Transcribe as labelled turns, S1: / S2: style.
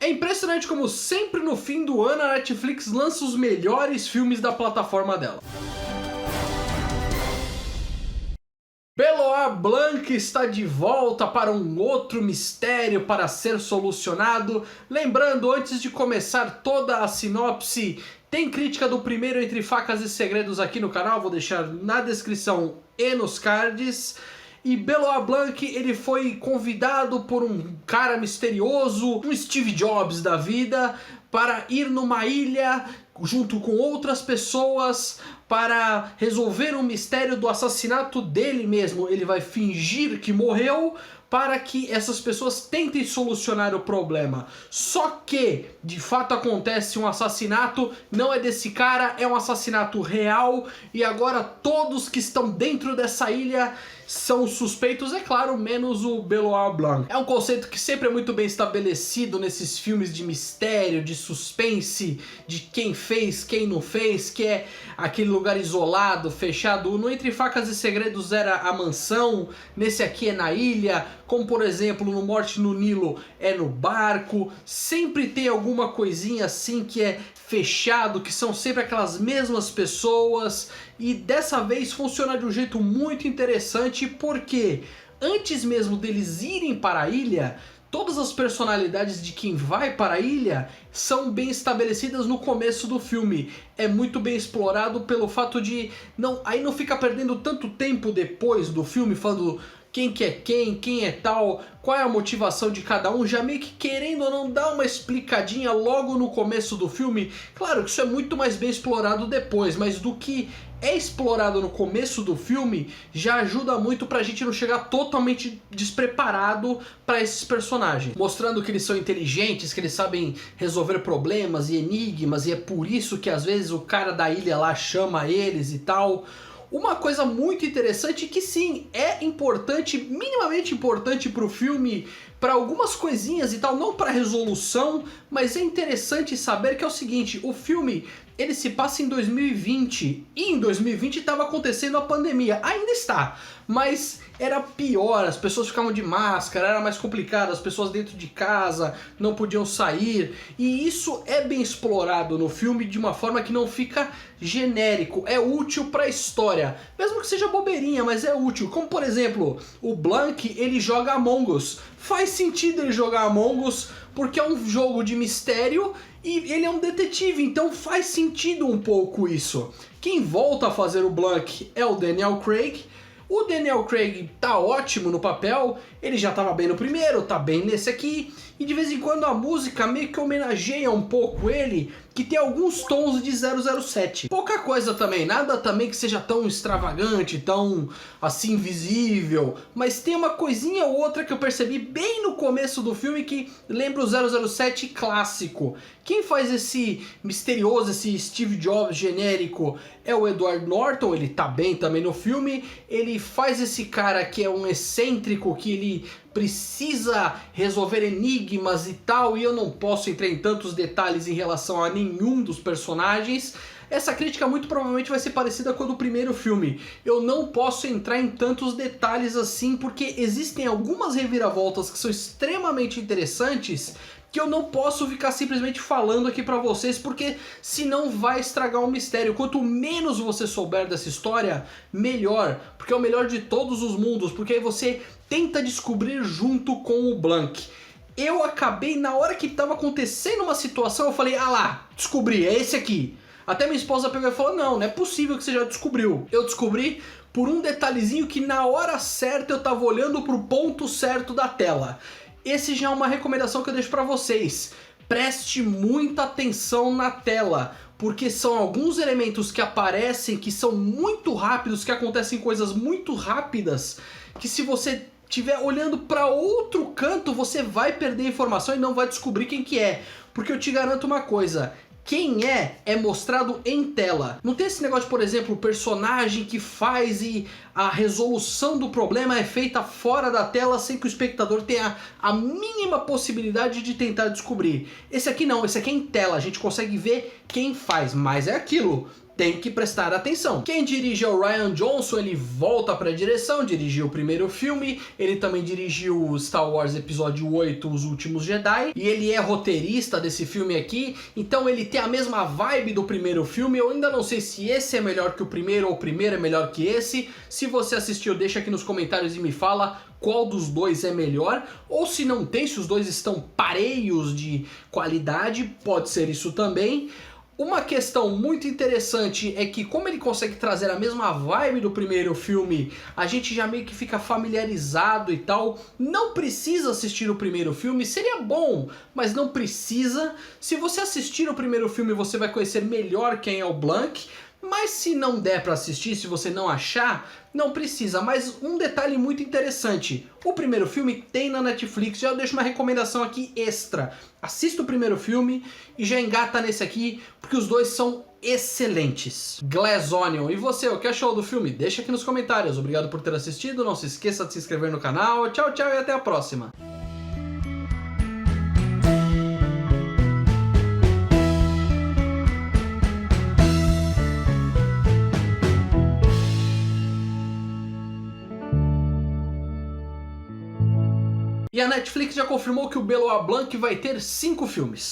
S1: É impressionante como sempre no fim do ano a Netflix lança os melhores filmes da plataforma dela. Benoit Blanc está de volta para um outro mistério para ser solucionado. Lembrando, antes de começar toda a sinopse, tem crítica do primeiro Entre Facas e Segredos aqui no canal, vou deixar na descrição e nos cards. E Benoit Blanc, ele foi convidado por um cara misterioso, um Steve Jobs da vida, para ir numa ilha junto com outras pessoas para resolver um mistério do assassinato dele mesmo. Ele vai fingir que morreu para que essas pessoas tentem solucionar o problema. Só que, de fato, acontece um assassinato, não é desse cara, é um assassinato real, e agora todos que estão dentro dessa ilha são suspeitos, é claro, menos o Benoit Blanc. É um conceito que sempre é muito bem estabelecido nesses filmes de mistério, de suspense, de quem fez, quem não fez, que é aquele lugar isolado, fechado. No Entre Facas e Segredos era a mansão, nesse aqui é na ilha, como por exemplo no Morte no Nilo é no barco. Sempre tem alguma coisinha assim que é fechado, que são sempre aquelas mesmas pessoas, e dessa vez funciona de um jeito muito interessante, porque antes mesmo deles irem para a ilha, todas as personalidades de quem vai para a ilha são bem estabelecidas no começo do filme. É muito bem explorado pelo fato de aí não fica perdendo tanto tempo depois do filme falando quem que é quem é tal, qual é a motivação de cada um, já meio que querendo ou não dar uma explicadinha logo no começo do filme. Claro que isso é muito mais bem explorado depois, mas do que é explorado no começo do filme já ajuda muito pra gente não chegar totalmente despreparado pra esses personagens. Mostrando que eles são inteligentes, que eles sabem resolver problemas e enigmas, e é por isso que às vezes o cara da ilha lá chama eles e tal. Uma coisa muito interessante que sim, é importante, minimamente importante pro filme, para algumas coisinhas e tal, não para resolução, mas é interessante saber que é o seguinte, o filme ele se passa em 2020 e em 2020 estava acontecendo a pandemia, ainda está, mas era pior, as pessoas ficavam de máscara, era mais complicado, as pessoas dentro de casa não podiam sair, e isso é bem explorado no filme de uma forma que não fica genérico, é útil para a história, mesmo que seja bobeirinha, mas é útil, como por exemplo, o Blanc ele joga Among Us, faz sentido ele jogar Among Us porque é um jogo de mistério e ele é um detetive, então faz sentido um pouco isso. Quem volta a fazer o Blanc é o Daniel Craig. O Daniel Craig tá ótimo no papel, ele já tava bem no primeiro, tá bem nesse aqui, e de vez em quando a música meio que homenageia um pouco ele, que tem alguns tons de 007. Pouca coisa também, nada também que seja tão extravagante, tão assim visível, mas tem uma coisinha ou outra que eu percebi bem no começo do filme que lembra o 007 clássico. Quem faz esse misterioso, esse Steve Jobs genérico é o Edward Norton, ele tá bem também no filme, ele faz esse cara que é um excêntrico, que ele precisa resolver enigmas e tal, e eu não posso entrar em tantos detalhes em relação a nenhum dos personagens. Essa crítica muito provavelmente vai ser parecida com a do primeiro filme. Eu não posso entrar em tantos detalhes assim, porque existem algumas reviravoltas que são extremamente interessantes, que eu não posso ficar simplesmente falando aqui pra vocês, porque senão vai estragar o mistério. Quanto menos você souber dessa história, melhor, porque é o melhor de todos os mundos, porque aí você tenta descobrir junto com o Blanc. Eu acabei, na hora que tava acontecendo uma situação, eu falei, ah lá, descobri, é esse aqui. Até minha esposa pegou e falou, não é possível que você já descobriu. Eu descobri por um detalhezinho que na hora certa eu tava olhando pro ponto certo da tela. Esse já é uma recomendação que eu deixo pra vocês. Preste muita atenção na tela, porque são alguns elementos que aparecem, que são muito rápidos, que acontecem coisas muito rápidas, que se você estiver olhando para outro canto, você vai perder informação e não vai descobrir quem que é. Porque eu te garanto uma coisa, quem é mostrado em tela. Não tem esse negócio, por exemplo, o personagem que faz e a resolução do problema é feita fora da tela sem que o espectador tenha a mínima possibilidade de tentar descobrir. Esse aqui não, esse aqui é em tela, a gente consegue ver quem faz, mas é aquilo. tem que prestar atenção. Quem dirige é o Rian Johnson, ele volta para a direção, dirigiu o primeiro filme, ele também dirigiu Star Wars Episódio 8, Os Últimos Jedi, e ele é roteirista desse filme aqui, então ele tem a mesma vibe do primeiro filme. Eu ainda não sei se esse é melhor que o primeiro ou o primeiro é melhor que esse. Se você assistiu, deixa aqui nos comentários e me fala qual dos dois é melhor, ou se não tem, se os dois estão pareios de qualidade, pode ser isso também. Uma questão muito interessante é que, como ele consegue trazer a mesma vibe do primeiro filme, a gente já meio que fica familiarizado e tal. Não precisa assistir o primeiro filme, seria bom, mas não precisa. Se você assistir o primeiro filme, você vai conhecer melhor quem é o Blanc. Mas se não der pra assistir, se você não achar, não precisa. Mas um detalhe muito interessante, o primeiro filme tem na Netflix, já deixo uma recomendação aqui extra. Assista o primeiro filme e já engata nesse aqui, porque os dois são excelentes. Glass Onion. E você, o que achou do filme? Deixa aqui nos comentários. Obrigado por ter assistido, não se esqueça de se inscrever no canal. Tchau, tchau e até a próxima. E a Netflix já confirmou que o Benoit Blanc vai ter 5 filmes.